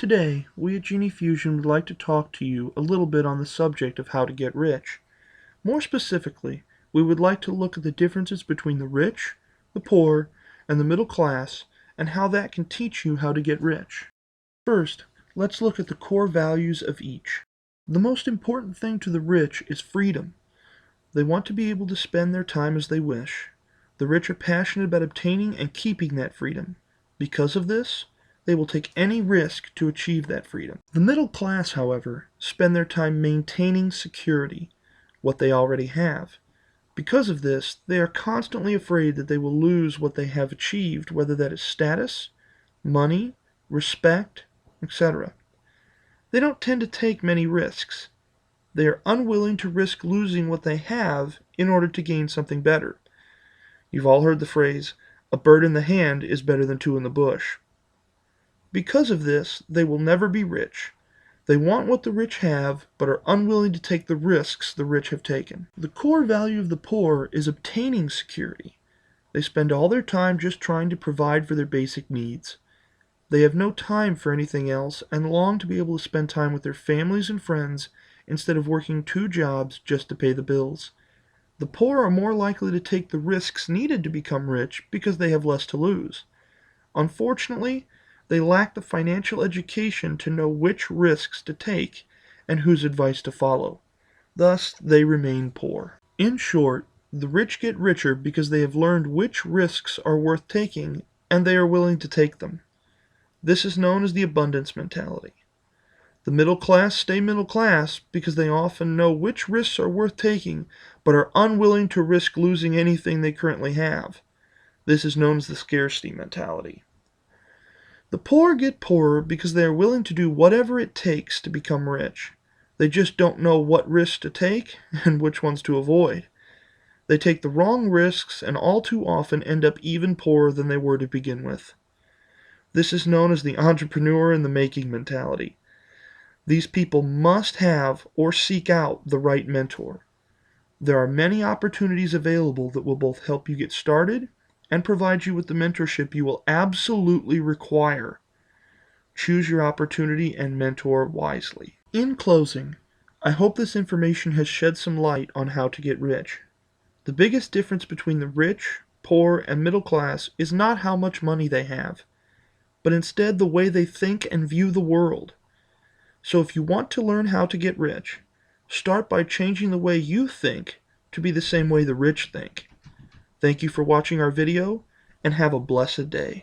Today, we at Genie Fusion would like to talk to you a little bit on the subject of how to get rich. More specifically, we would like to look at the differences between the rich, the poor, and the middle class, and how that can teach you how to get rich. First, let's look at the core values of each. The most important thing to the rich is freedom. They want to be able to spend their time as they wish. The rich are passionate about obtaining and keeping that freedom. Because of this, they will take any risk to achieve that freedom. The middle class, however, spend their time maintaining security, what they already have. Because of this, they are constantly afraid that they will lose what they have achieved, whether that is status, money, respect, etc. They don't tend to take many risks. They are unwilling to risk losing what they have in order to gain something better. You've all heard the phrase, "A bird in the hand is better than two in the bush." Because of this, they will never be rich. They want what the rich have, but are unwilling to take the risks the rich have taken. The core value of the poor is obtaining security. They spend all their time just trying to provide for their basic needs. They have no time for anything else and long to be able to spend time with their families and friends instead of working two jobs just to pay the bills. The poor are more likely to take the risks needed to become rich because they have less to lose. Unfortunately, they lack the financial education to know which risks to take and whose advice to follow. Thus, they remain poor. In short, the rich get richer because they have learned which risks are worth taking and they are willing to take them. This is known as the abundance mentality. The middle class stay middle class because they often know which risks are worth taking but are unwilling to risk losing anything they currently have. This is known as the scarcity mentality. The poor get poorer because they are willing to do whatever it takes to become rich. They just don't know what risks to take and which ones to avoid. They take the wrong risks and all too often end up even poorer than they were to begin with. This is known as the entrepreneur in the making mentality. These people must have or seek out the right mentor. There are many opportunities available that will both help you get started and provide you with the mentorship you will absolutely require. Choose your opportunity and mentor wisely. In closing, I hope this information has shed some light on how to get rich. The biggest difference between the rich, poor, and middle class is not how much money they have, but instead the way they think and view the world. So if you want to learn how to get rich, start by changing the way you think to be the same way the rich think. Thank you for watching our video, and have a blessed day.